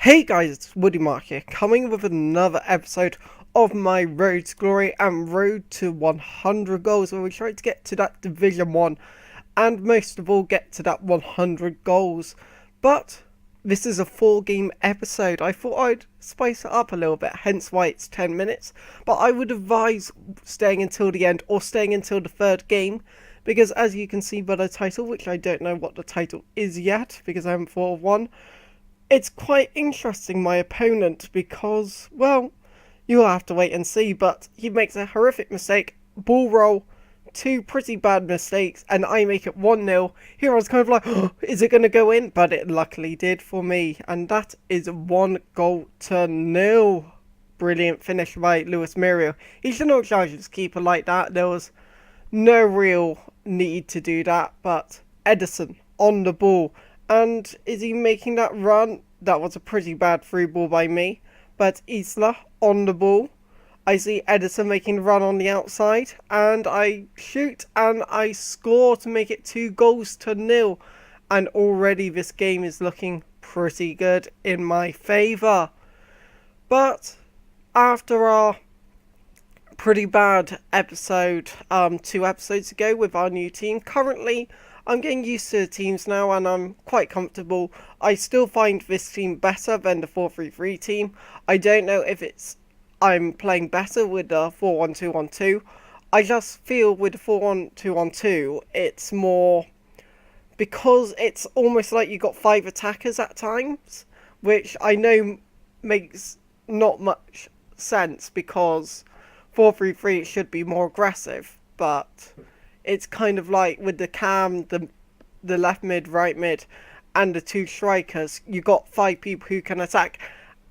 Hey guys, it's Woody Mark here, coming with another episode of my Road to Glory and Road to 100 goals, where we try to get to that Division 1 and most of all get to that 100 goals. But this is a 4 game episode. I thought I'd spice it up a little bit, hence why it's 10 minutes. But I would advise staying until the end or staying until the 3rd game, because as you can see by the title, which I don't know what the title is yet because I haven't thought of one, it's quite interesting, my opponent, because, well, you'll have to wait and see, but he makes a horrific mistake, ball roll, 2 pretty bad mistakes, and I make it 1-0. Here I was kind of like, oh, is it going to go in? But it luckily did for me, and that is 1-0. Brilliant finish by Luis Muriel. He should not charge his keeper like that. There was no real need to do that, but Edison on the ball. And is he making that run? That was a pretty bad through ball by me. But Isla on the ball. I see Edison making the run on the outside. And I shoot and I score to make it 2-0. And already this game is looking pretty good in my favour. But after our pretty bad episode 2 episodes ago with our new team, currently I'm getting used to the teams now and I'm quite comfortable. I still find this team better than the 4-3-3 team. I don't know if it's I'm playing better with the 4-1-2-1-2. I just feel with the 4-1-2-1-2 it's more, because it's almost like you got 5 attackers at times, which I know makes not much sense because 4-3-3 it should be more aggressive, but it's kind of like with the cam, the left mid, right mid, and the 2 strikers, you got 5 people who can attack.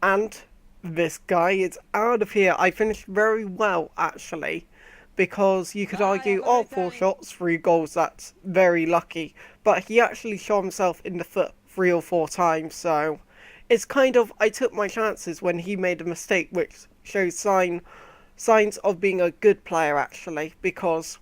And this guy is out of here. I finished very well, actually, because you could argue, oh, 4 shots, 3 goals, that's very lucky. But he actually shot himself in the foot 3 or 4 times, so it's kind of, I took my chances when he made a mistake, which shows signs of being a good player, actually, because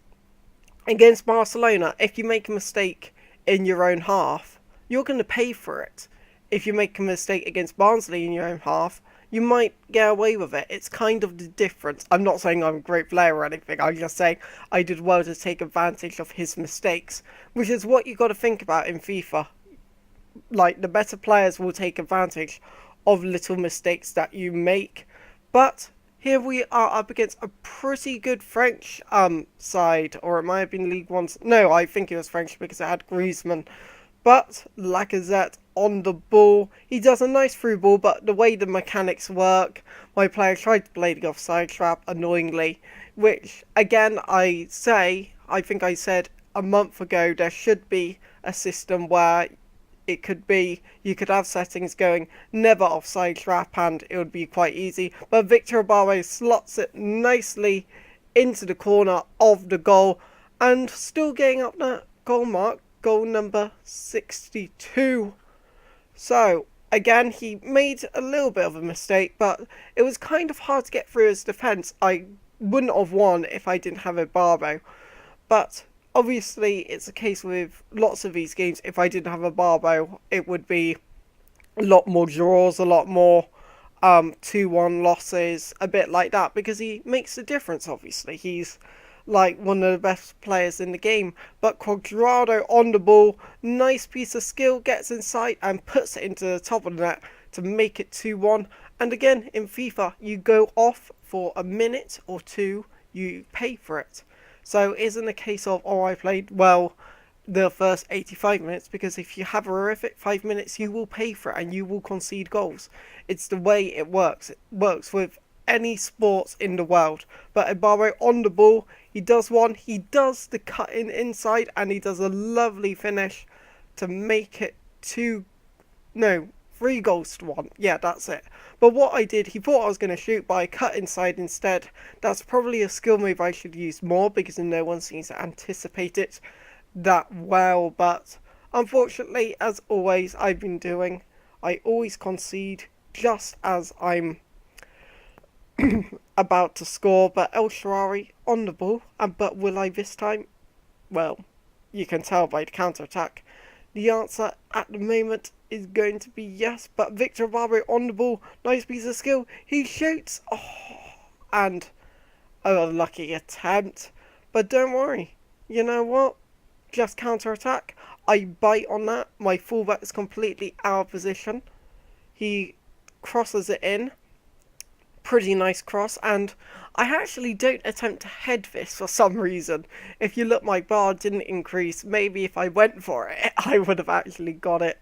against Barcelona, if you make a mistake in your own half, you're going to pay for it. If you make a mistake against Barnsley in your own half, you might get away with it. It's kind of the difference. I'm not saying I'm a great player or anything. I'm just saying I did well to take advantage of his mistakes, which is what you got to think about in FIFA. Like, the better players will take advantage of little mistakes that you make. But here we are up against a pretty good French side, or it might have been League One. No, I think it was French because it had Griezmann. But Lacazette on the ball. He does a nice through ball, but the way the mechanics work, my player tried to play the offside trap annoyingly, which again I think I said a month ago there should be a system where it could be, you could have settings going never offside trap and it would be quite easy. But Victor Ibarbo slots it nicely into the corner of the goal and still getting up that goal mark, goal number 62. So again, he made a little bit of a mistake, but it was kind of hard to get through his defence. I wouldn't have won if I didn't have Ibarbo, but obviously, it's a case with lots of these games. If I didn't have Ibarbo, it would be a lot more draws, a lot more 2-1 losses, a bit like that, because he makes a difference, obviously. He's like one of the best players in the game. But Quadrado on the ball, nice piece of skill, gets inside and puts it into the top of the net to make it 2-1. And again, in FIFA, you go off for a minute or 2, you pay for it. So it isn't a case of, oh, I played well the first 85 minutes, because if you have a horrific 5 minutes, you will pay for it and you will concede goals. It's the way it works. It works with any sports in the world. But Ibarbo on the ball, he does one, he does the cut in inside, and he does a lovely finish to make it 3-1. Yeah, that's it. But what I did, he thought I was going to shoot, but I cut inside instead. That's probably a skill move I should use more, because no one seems to anticipate it that well. But unfortunately, as always, I've been doing, I always concede just as I'm about to score. But El Shaarawy on the ball, but will I this time? Well, you can tell by the counter-attack. The answer at the moment is going to be yes, but Victor Ibarbo on the ball, nice piece of skill, he shoots, and a lucky attempt, but don't worry, you know what, just counter-attack, I bite on that, my fullback is completely out of position, he crosses it in, pretty nice cross, and I actually don't attempt to head this for some reason. If you look, my bar didn't increase. Maybe if I went for it, I would have actually got it.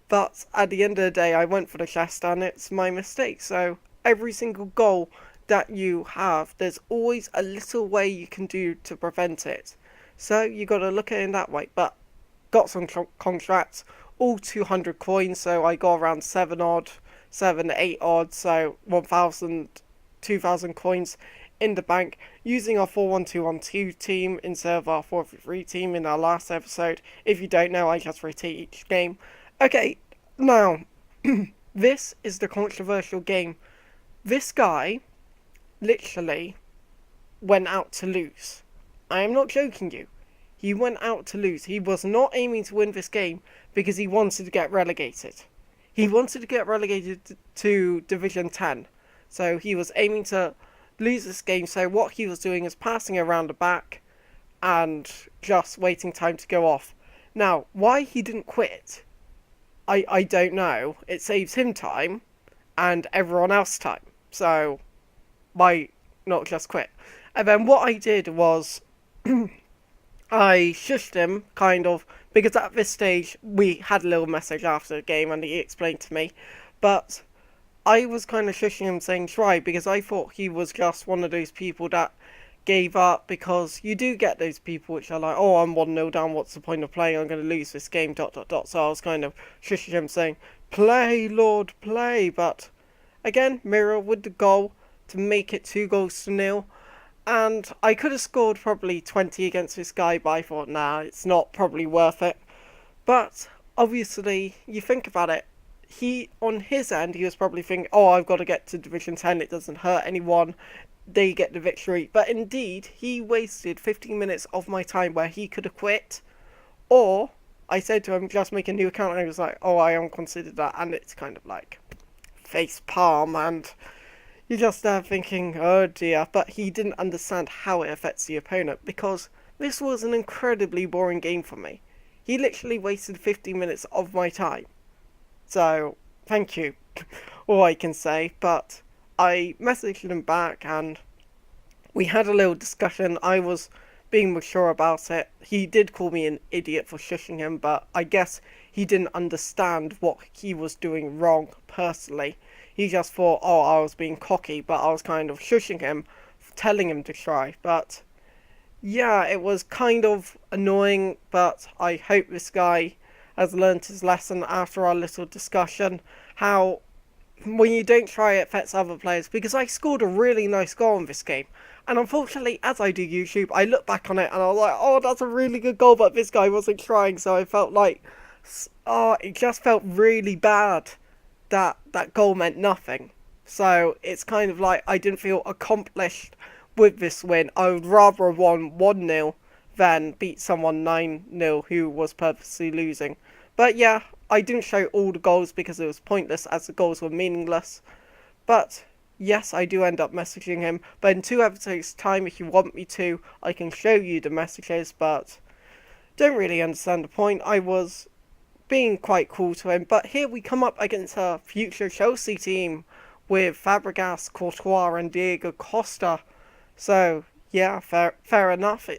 But at the end of the day, I went for the chest, and it's my mistake. So every single goal that you have, there's always a little way you can do to prevent it. So you got to look at it in that way. But got some contracts, all 200 coins, so I got around 7, 8 odd, so 1,000, 2,000 coins in the bank using our 4-1-2-1-2 team instead of our 4-3 team in our last episode. If you don't know, I just rotate each game. Okay, now, this is the controversial game. This guy literally went out to lose. I am not joking you. He went out to lose. He was not aiming to win this game because he wanted to get relegated. He wanted to get relegated to Division 10. So he was aiming to lose this game. So what he was doing is passing around the back and just waiting time to go off. Now, why he didn't quit, I don't know. It saves him time and everyone else time. So why not just quit? And then what I did was I shushed him, kind of, because at this stage we had a little message after the game and he explained to me, but I was kind of shushing him saying try, because I thought he was just one of those people that gave up, because you do get those people which are like, oh, I'm 1-0 down, what's the point of playing, I'm going to lose this game, ... So I was kind of shushing him saying, play, Lord, play, but again, Mirror with the goal to make it 2-0. And I could have scored probably 20 against this guy, but I thought, nah, it's not probably worth it. But obviously, you think about it, he, on his end, he was probably thinking, oh, I've got to get to Division 10, it doesn't hurt anyone, they get the victory. But indeed, he wasted 15 minutes of my time where he could have quit. Or, I said to him, just make a new account, and he was like, oh, I haven't considered that. And it's kind of like, face palm, and you're just there thinking, oh dear, but he didn't understand how it affects the opponent, because this was an incredibly boring game for me. He literally wasted 15 minutes of my time. So, thank you, all I can say, but I messaged him back and we had a little discussion. I was being mature about it. He did call me an idiot for shushing him, but I guess he didn't understand what he was doing wrong personally. He just thought, oh, I was being cocky, but I was kind of shushing him, telling him to try. But yeah, it was kind of annoying, but I hope this guy has learned his lesson after our little discussion, how when you don't try it affects other players, because I scored a really nice goal in this game. And unfortunately, as I do YouTube, I look back on it and I was like, oh, that's a really good goal, but this guy wasn't trying, so I felt like, oh, it just felt really bad that goal meant nothing. So it's kind of like I didn't feel accomplished with this win. I would rather have won 1-0 than beat someone 9-0 who was purposely losing. But yeah, I didn't show all the goals because it was pointless as the goals were meaningless. But yes, I do end up messaging him. But in 2 episodes time, if you want me to, I can show you the messages, but don't really understand the point. I was being quite cool to him, but here we come up against a future Chelsea team with Fabregas, Courtois and Diego Costa. So yeah, fair enough.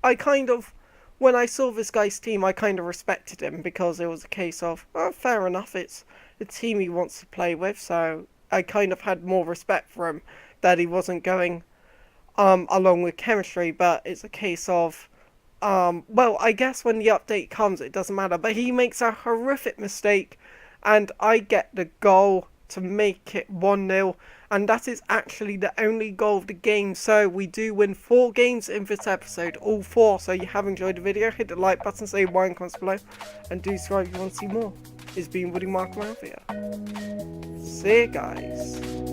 I kind of, when I saw this guy's team, I kind of respected him, because it was a case of, oh, fair enough, it's the team he wants to play with, so I kind of had more respect for him, that he wasn't going along with chemistry, but it's a case of, well, I guess when the update comes, it doesn't matter. But he makes a horrific mistake, and I get the goal to make it 1-0. And that is actually the only goal of the game. So we do win 4 games in this episode, all 4. So you have enjoyed the video, hit the like button, say why in comments below, and do subscribe if you want to see more. It's been Woody Mark Mafia. See you guys.